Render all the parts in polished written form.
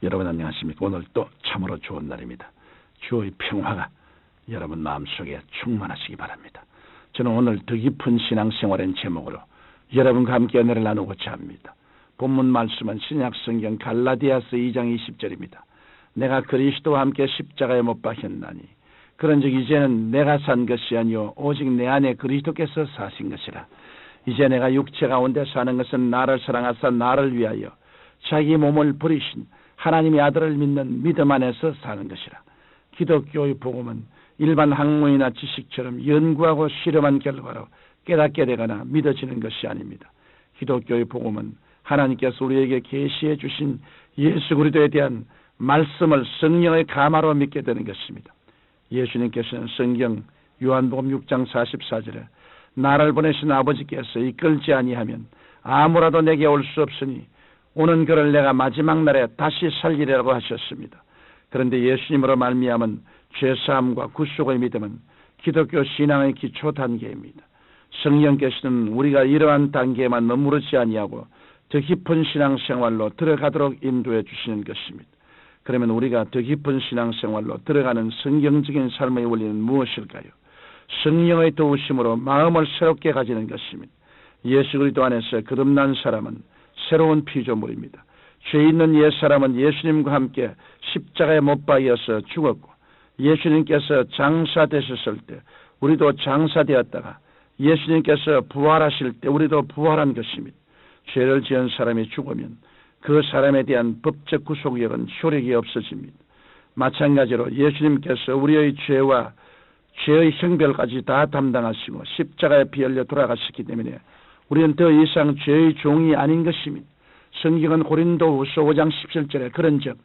여러분 안녕하십니까? 오늘 또 참으로 좋은 날입니다. 주의 평화가 여러분 마음속에 충만하시기 바랍니다. 저는 오늘 더 깊은 신앙생활의 제목으로 여러분과 함께 은혜를 나누고자 합니다. 본문 말씀은 신약성경 갈라디아서 2장 20절입니다. 내가 그리스도와 함께 십자가에 못 박혔나니 그런즉 이제는 내가 산 것이 아니요 오직 내 안에 그리스도께서 사신 것이라. 이제 내가 육체 가운데 사는 것은 나를 사랑하사 나를 위하여 자기 몸을 버리신 하나님의 아들을 믿는 믿음 안에서 사는 것이라. 기독교의 복음은 일반 학문이나 지식처럼 연구하고 실험한 결과로 깨닫게 되거나 믿어지는 것이 아닙니다. 기독교의 복음은 하나님께서 우리에게 계시해 주신 예수 그리스도에 대한 말씀을 성령의 감화로 믿게 되는 것입니다. 예수님께서는 성경 요한복음 6장 44절에 나를 보내신 아버지께서 이끌지 아니하면 아무라도 내게 올 수 없으니 오는 그를 내가 마지막 날에 다시 살리리라고 하셨습니다. 그런데 예수님으로 말미암은 죄사함과 구속의 믿음은 기독교 신앙의 기초 단계입니다. 성령께서는 우리가 이러한 단계에만 머무르지 아니하고 더 깊은 신앙생활로 들어가도록 인도해 주시는 것입니다. 그러면 우리가 더 깊은 신앙생활로 들어가는 성경적인 삶의 원리는 무엇일까요? 성령의 도우심으로 마음을 새롭게 가지는 것입니다. 예수 그리스도 안에서 거듭난 사람은 새로운 피조물입니다. 죄 있는 옛사람은 예수님과 함께 십자가에 못 박여서 죽었고 예수님께서 장사되셨을 때 우리도 장사되었다가 예수님께서 부활하실 때 우리도 부활한 것입니다. 죄를 지은 사람이 죽으면 그 사람에 대한 법적 구속력은 효력이 없어집니다. 마찬가지로 예수님께서 우리의 죄와 죄의 형벌까지 다 담당하시고 십자가에 피 흘려 돌아가셨기 때문에 우리는 더 이상 죄의 종이 아닌 것입니다. 성경은 고린도후서 5장 17절에 그런즉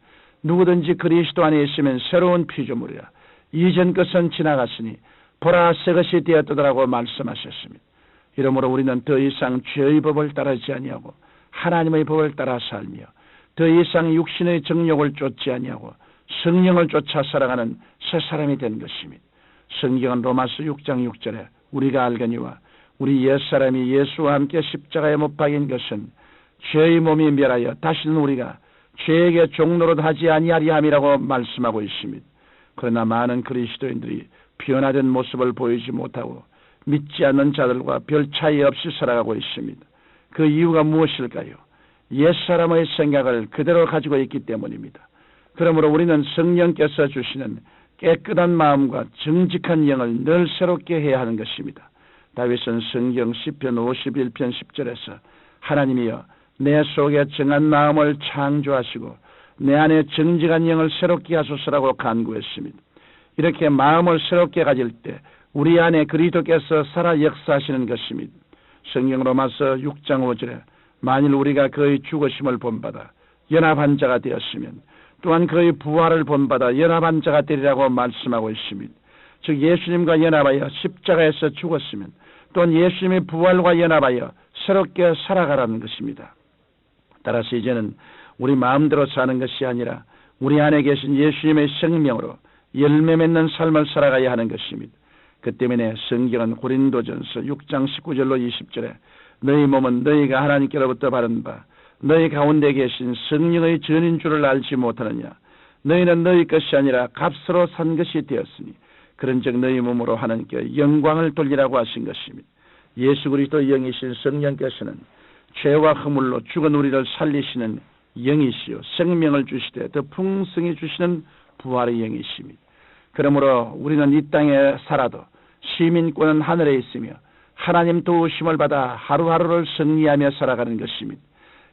누구든지 그리스도 안에 있으면 새로운 피조물이라. 이전 것은 지나갔으니 보라 새 것이 되었더라고 말씀하셨습니다. 이러므로 우리는 더 이상 죄의 법을 따르지 아니하고 하나님의 법을 따라 살며 더 이상 육신의 정욕을 쫓지 아니하고 성령을 쫓아 살아가는 새 사람이 된 것입니다. 성경은 로마서 6장 6절에 우리가 알거니와 우리 옛사람이 예수와 함께 십자가에 못 박인 것은 죄의 몸이 멸하여 다시는 우리가 죄에게 종노릇 하지 아니하리 함이라고 말씀하고 있습니다. 그러나 많은 그리스도인들이 변화된 모습을 보이지 못하고 믿지 않는 자들과 별 차이 없이 살아가고 있습니다. 그 이유가 무엇일까요? 옛사람의 생각을 그대로 가지고 있기 때문입니다. 그러므로 우리는 성령께서 주시는 깨끗한 마음과 정직한 영을 늘 새롭게 해야 하는 것입니다. 다윗은 성경 시편 51편 10절에서 하나님이여 내 속에 정한 마음을 창조하시고 내 안에 정직한 영을 새롭게 하소서라고 간구했습니다. 이렇게 마음을 새롭게 가질 때 우리 안에 그리스도께서 살아 역사하시는 것입니다. 성경 로마서 6장 5절에 만일 우리가 그의 죽으심을 본받아 연합한 자가 되었으면 또한 그의 부활을 본받아 연합한 자가 되리라고 말씀하고 있습니다. 즉 예수님과 연합하여 십자가에서 죽었으면 또한 예수님의 부활과 연합하여 새롭게 살아가라는 것입니다. 따라서 이제는 우리 마음대로 사는 것이 아니라 우리 안에 계신 예수님의 생명으로 열매 맺는 삶을 살아가야 하는 것입니다. 그 때문에 성경은 고린도전서 6장 19절로 20절에 너희 몸은 너희가 하나님께로부터 받은 바 너희 가운데 계신 성령의 전인 줄을 알지 못하느냐. 너희는 너희 것이 아니라 값으로 산 것이 되었으니 그런즉 너희 몸으로 하나님께 영광을 돌리라고 하신 것입니다. 예수 그리스도 영이신 성령께서는 죄와 허물로 죽은 우리를 살리시는 영이시요 생명을 주시되 더 풍성히 주시는 부활의 영이십니다. 그러므로 우리는 이 땅에 살아도 시민권은 하늘에 있으며 하나님 도우심을 받아 하루하루를 승리하며 살아가는 것입니다.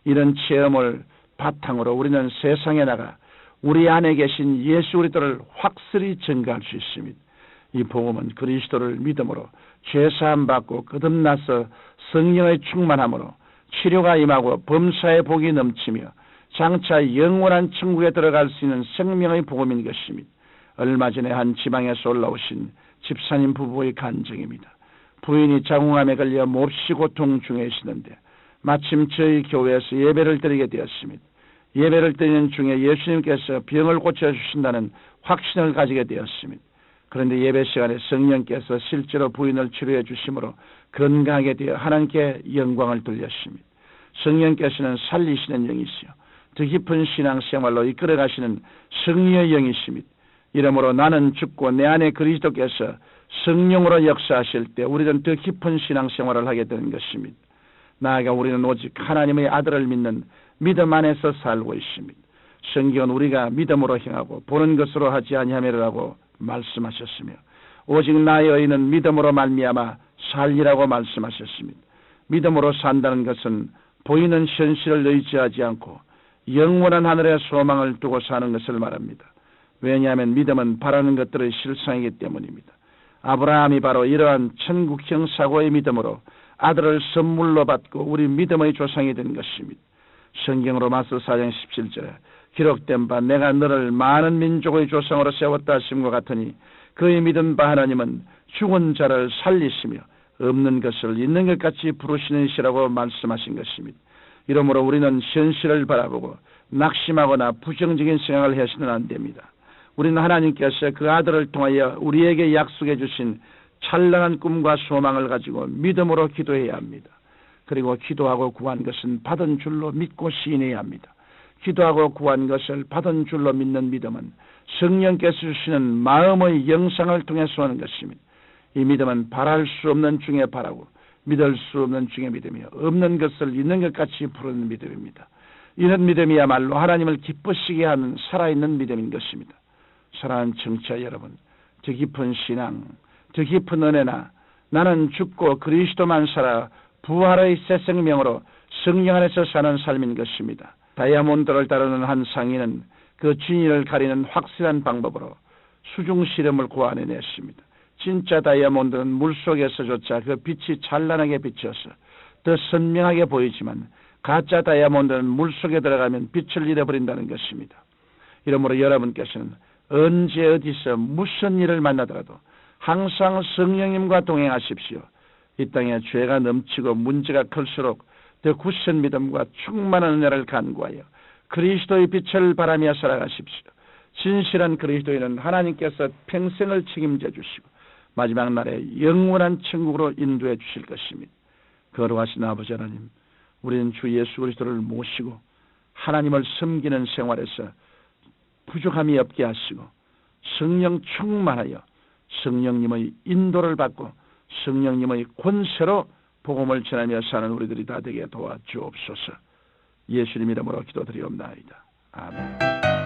이런 체험을 바탕으로 우리는 세상에 나가 우리 안에 계신 예수 그리스도를 확실히 증거할 수 있습니다. 이 복음은 그리스도를 믿음으로 죄사함 받고 거듭나서 성령의 충만함으로 치료가 임하고 범사의 복이 넘치며 장차 영원한 천국에 들어갈 수 있는 생명의 복음인 것입니다. 얼마 전에 한 지방에서 올라오신 집사님 부부의 간증입니다. 부인이 자궁암에 걸려 몹시 고통 중에 있었는데 마침 저희 교회에서 예배를 드리게 되었습니다. 예배를 드리는 중에 예수님께서 병을 고쳐주신다는 확신을 가지게 되었습니다. 그런데 예배 시간에 성령께서 실제로 부인을 치료해 주심으로 건강하게 되어 하나님께 영광을 돌렸습니다. 성령께서는 살리시는 영이시요 더 깊은 신앙생활로 이끌어가시는 승리의 영이십니다. 이러므로 나는 죽고 내 안에 그리스도께서 성령으로 역사하실 때 우리는 더 깊은 신앙생활을 하게 되는 것입니다. 나아가 우리는 오직 하나님의 아들을 믿는 믿음 안에서 살고 있습니다. 성경은 우리가 믿음으로 행하고 보는 것으로 하지 아니하리라고 말씀하셨으며 오직 나의 의인은 믿음으로 말미암아 살리라고 말씀하셨습니다. 믿음으로 산다는 것은 보이는 현실을 의지하지 않고 영원한 하늘의 소망을 두고 사는 것을 말합니다. 왜냐하면 믿음은 바라는 것들의 실상이기 때문입니다. 아브라함이 바로 이러한 천국형 사고의 믿음으로 아들을 선물로 받고 우리 믿음의 조상이 된 것입니다. 성경 로마서 4장 17절에 기록된 바 내가 너를 많은 민족의 조상으로 세웠다 하심과 같으니 그의 믿은 바 하나님은 죽은 자를 살리시며 없는 것을 있는 것 같이 부르시는 이시라고 말씀하신 것입니다. 이러므로 우리는 현실을 바라보고 낙심하거나 부정적인 생각을 해서는 안 됩니다. 우리는 하나님께서 그 아들을 통하여 우리에게 약속해 주신 찬란한 꿈과 소망을 가지고 믿음으로 기도해야 합니다. 그리고 기도하고 구한 것은 받은 줄로 믿고 시인해야 합니다. 기도하고 구한 것을 받은 줄로 믿는 믿음은 성령께서 주시는 마음의 영상을 통해서 하는 것입니다. 이 믿음은 바랄 수 없는 중에 바라고 믿을 수 없는 중에 믿으며 없는 것을 있는 것 같이 부르는 믿음입니다. 이런 믿음이야말로 하나님을 기쁘시게 하는 살아있는 믿음인 것입니다. 사랑하는 청취자 여러분, 더 깊은 신앙, 더 깊은 은혜나 나는 죽고 그리스도만 살아 부활의 새 생명으로 성령 안에서 사는 삶인 것입니다. 다이아몬드를 다루는 한 상인은 그 진위를 가리는 확실한 방법으로 수중 실험을 고안해냈습니다. 진짜 다이아몬드는 물속에서조차 그 빛이 찬란하게 비쳐서 더 선명하게 보이지만 가짜 다이아몬드는 물속에 들어가면 빛을 잃어버린다는 것입니다. 이러므로 여러분께서는 언제 어디서 무슨 일을 만나더라도 항상 성령님과 동행하십시오. 이 땅에 죄가 넘치고 문제가 클수록 더 굳은 믿음과 충만한 은혜를 간구하여 그리스도의 빛을 바라며 살아가십시오. 진실한 그리스도인은 하나님께서 평생을 책임져 주시고 마지막 날에 영원한 천국으로 인도해 주실 것입니다. 거룩하신 아버지 하나님, 우리는 주 예수 그리스도를 모시고 하나님을 섬기는 생활에서 부족함이 없게 하시고 성령 충만하여 성령님의 인도를 받고 성령님의 권세로 복음을 전하며 사는 우리들이 다 되게 도와주옵소서. 예수님 이름으로 기도드리옵나이다. 아멘.